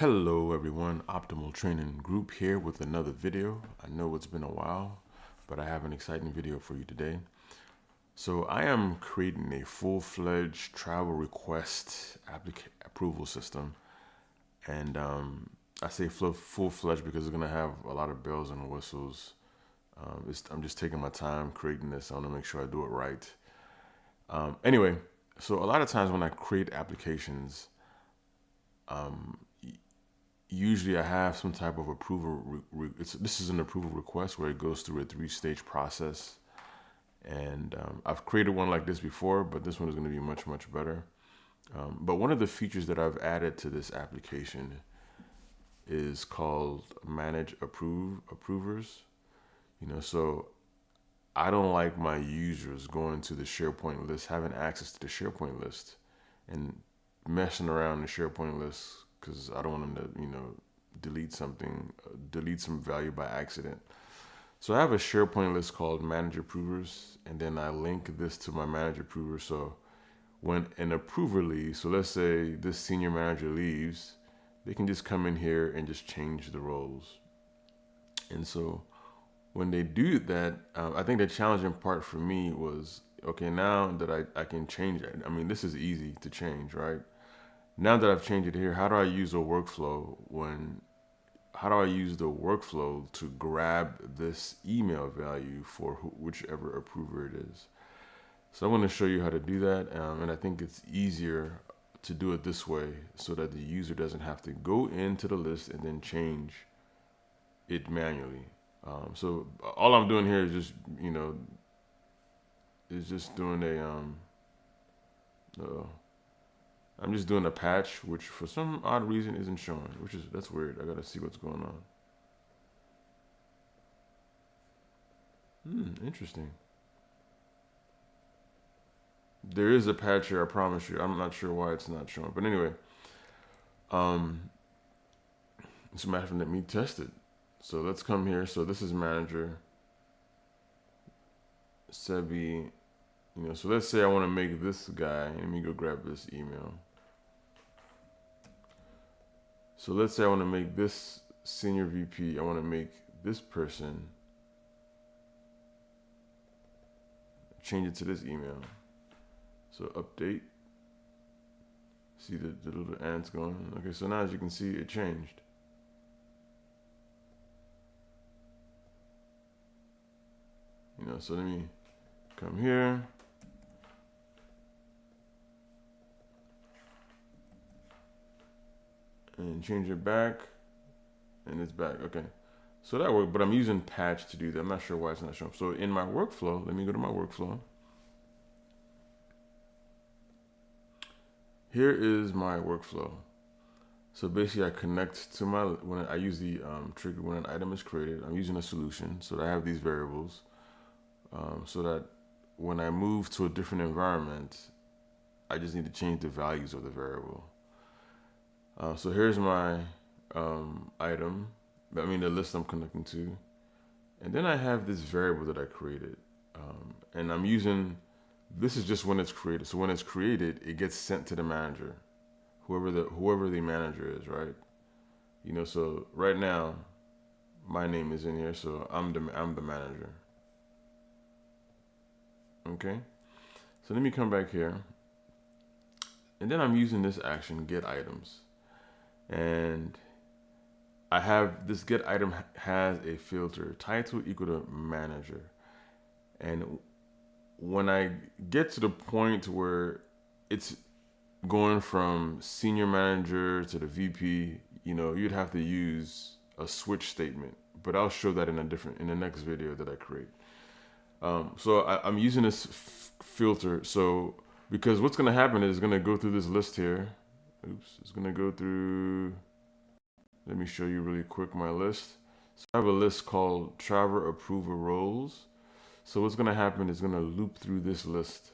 Hello everyone, Optimal Training Group here with another video. I know it's been a while, but I have an exciting video for you today. So I am creating a full-fledged travel request approval system. And I say full-fledged because it's gonna have a lot of bells and whistles. I'm just taking my time creating this. I wanna make sure I do it right. Anyway, so a lot of times when I create applications, usually I have some type of approval. This is an approval request where it goes through a three-stage process, and I've created one like this before, but this one is going to be much better. But one of the features that I've added to this application is called Manage Approvers. So I don't like my users going to the SharePoint list, having access to the SharePoint list, and messing around in the SharePoint list because I don't want them to, delete some value by accident. So I have a SharePoint list called Manage Approvers, and then I link this to my Manage Approver. So when an approver leaves, so let's say this senior manager leaves, they can just come in here and just change the roles. And so when they do that, I think the challenging part for me was, okay, now that I can change it. I mean, this is easy to change, right? Now that I've changed it here, how do I use the workflow to grab this email value for whichever approver it is? So I'm going to show you how to do that. And I think it's easier to do it this way so that the user doesn't have to go into the list and then change it manually. So all I'm doing here is just doing I'm just doing a patch, which for some odd reason isn't showing, that's weird. I gotta see what's going on. Interesting. There is a patch here, I promise you. I'm not sure why it's not showing, but anyway, it's a matter of let me test it. So let's come here. So this is manager Sebi. So let's say I want to make this guy. Let me go grab this email. So let's say I want to make this senior VP. I want to make this person change it to this email. So update. See the little ants going. Okay, so now as you can see, it changed. So let me come here. And change it back. And it's back. Okay. So that worked, but I'm using patch to do that. I'm not sure why it's not showing. So in my workflow, let me go to my workflow. Here is my workflow. So basically I connect to when I use the trigger when an item is created, I'm using a solution. So that I have these variables so that when I move to a different environment, I just need to change the values of the variable. So here's my item, the list I'm connecting to. And then I have this variable that I created. And I'm using, this is just when it's created. So when it's created, it gets sent to the manager, whoever the manager is, right? So right now, my name is in here, so I'm the manager. Okay, so let me come back here, and then I'm using this action, get items, and I have this get item has a filter title equal to manager, and when I get to the point where it's going from senior manager to the VP, you'd have to use a switch statement, but I'll show that in the next video that I create. So I'm using this filter. So because what's going to happen is it's going to go through this list here. It's going to go through. Let me show you really quick my list. So I have a list called Travel Approval Roles. So what's going to happen is going to loop through this list.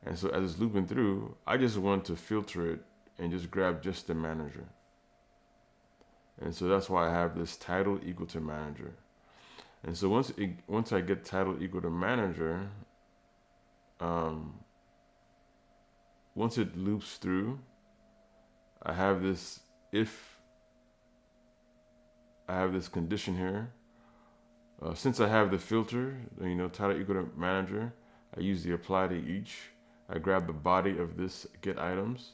And so as it's looping through, I just want to filter it and just grab just the manager. And so that's why I have this title equal to manager. And so once I get title equal to manager, once it loops through, I have this if I have this condition here. Since I have the filter, title equal to manager, I use the apply to each. I grab the body of this get items,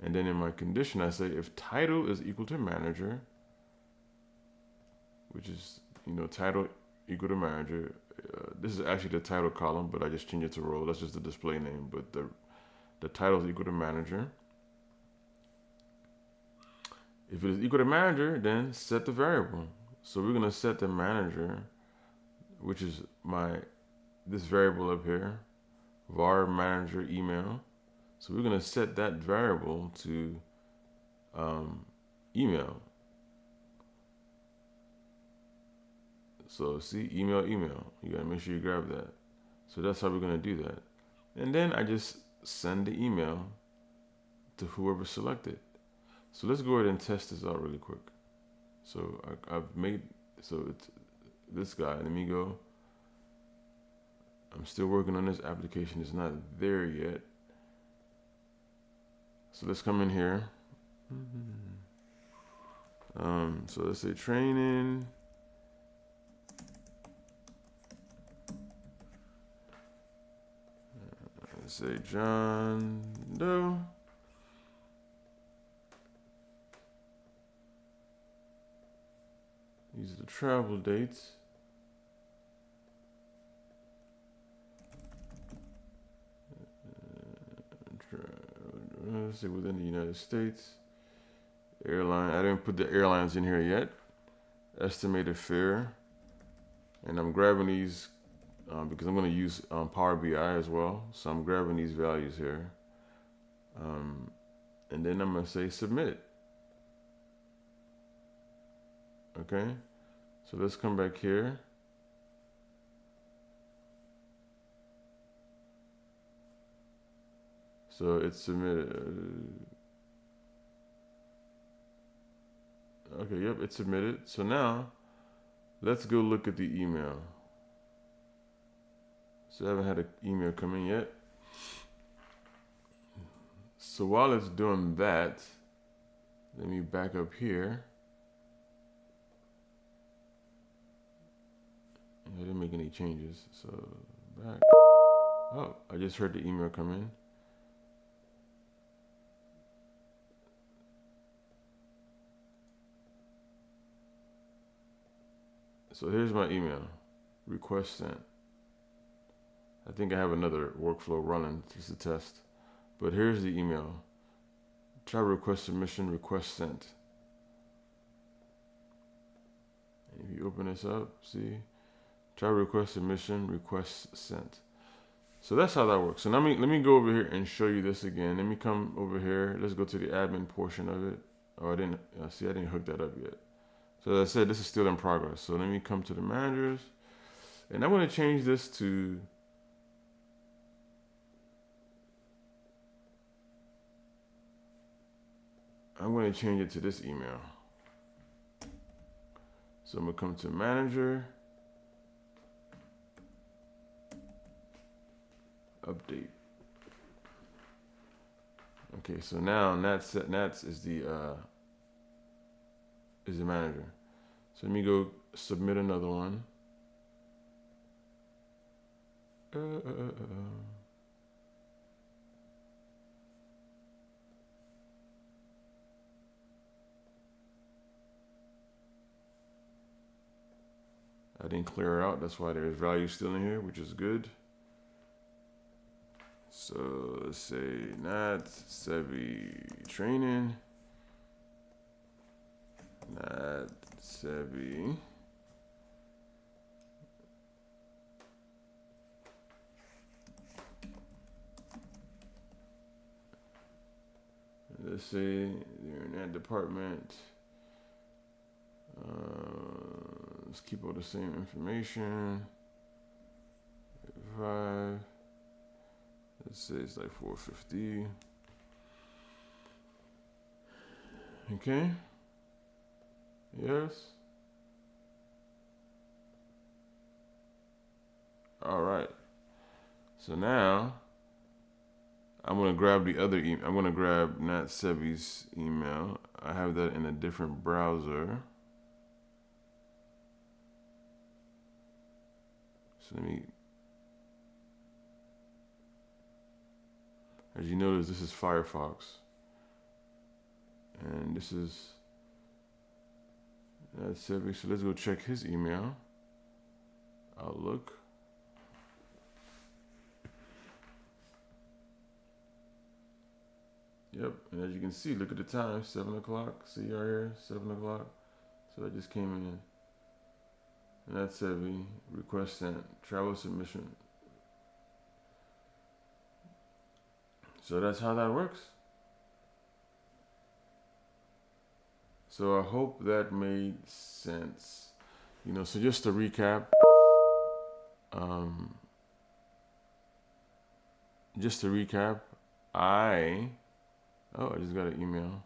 and then in my condition I say if title is equal to manager, which is title equal to manager. This is actually the title column, but I just change it to role. That's just the display name, but the title is equal to manager. If it is equal to manager, then set the variable. So we're gonna set the manager, which is this variable up here, var manager email. So we're gonna set that variable to email. So see, email. You gotta make sure you grab that. So that's how we're gonna do that. And then I just send the email to whoever selected. So let's go ahead and test this out really quick. So it's this guy. Let me go. I'm still working on this application. It's not there yet. So let's come in here. So let's say training. Let's say John Doe. These are the travel dates. Let's see, within the United States. Airline. I didn't put the airlines in here yet. Estimated fare. And I'm grabbing these because I'm going to use Power BI as well. So I'm grabbing these values here. And then I'm going to say submit. Okay. So let's come back here. So it's submitted. Okay, yep, it's submitted. So now, let's go look at the email. So I haven't had an email come in yet. So while it's doing that, let me back up here. I didn't make any changes, so back. Oh, I just heard the email come in. So here's my email, request sent. I think I have another workflow running just to test, but here's the email. Try request submission, request sent. And if you open this up, see, try request submission, request sent. So that's how that works. So let me go over here and show you this again. Let me come over here. Let's go to the admin portion of it. Oh, I didn't hook that up yet. So as I said, this is still in progress. So let me come to the managers, and I'm going to change this to this email. So I'm going to come to manager, update. Okay, so now Nats is the manager. So let me go submit another one. I didn't clear her out. That's why there's value still in here, which is good. So let's say Nat Sevi training. Nat Sevi. Let's say they're in that department. Let's keep all the same information. 5. Let's say it's like 450. Okay. Yes. All right. So now I'm going to grab the other email. I'm going to grab Nat Sevi's email. I have that in a different browser. So as you notice, this is Firefox. And this is that's Sevi. So let's go check his email. Outlook. Yep, and as you can see, look at the time, 7 o'clock. See right here, 7 o'clock. So that just came in. And that's Sevi. Request sent. Travel submission. So that's how that works. So I hope that made sense. So just to recap, I just got an email.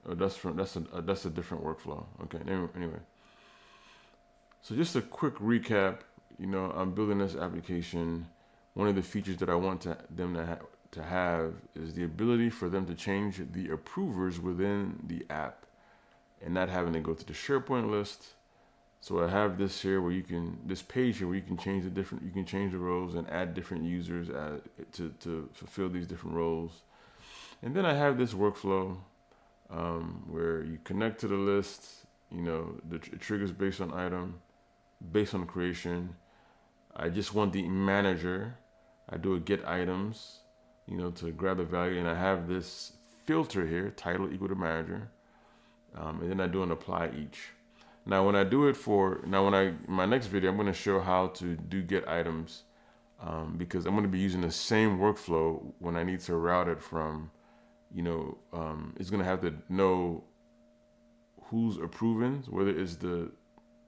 Oh, that's a different workflow. Okay, anyway. So just a quick recap. I'm building this application. One of the features that I want them to have is the ability for them to change the approvers within the app, and not having to go to the SharePoint list. So I have this here this page here where you can change the roles and add different users to fulfill these different roles. And then I have this workflow where you connect to the list, the triggers based on item, based on creation. I just want the manager. I do a get items, to grab the value, and I have this filter here, title equal to manager. And then I do an apply each. Now, when I do it in my next video, I'm going to show how to do get items, because I'm going to be using the same workflow when I need to route it from, it's going to have to know who's approving, whether it's the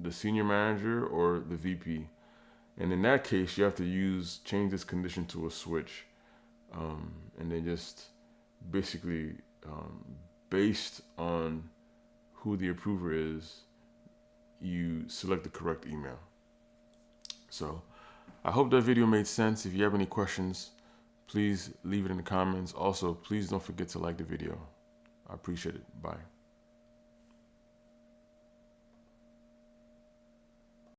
senior manager or the VP. And in that case, you have to change this condition to a switch. And then just basically, based on who the approver is, you select the correct email. So I hope that video made sense. If you have any questions, please leave it in the comments. Also, please don't forget to like the video. I appreciate it. Bye.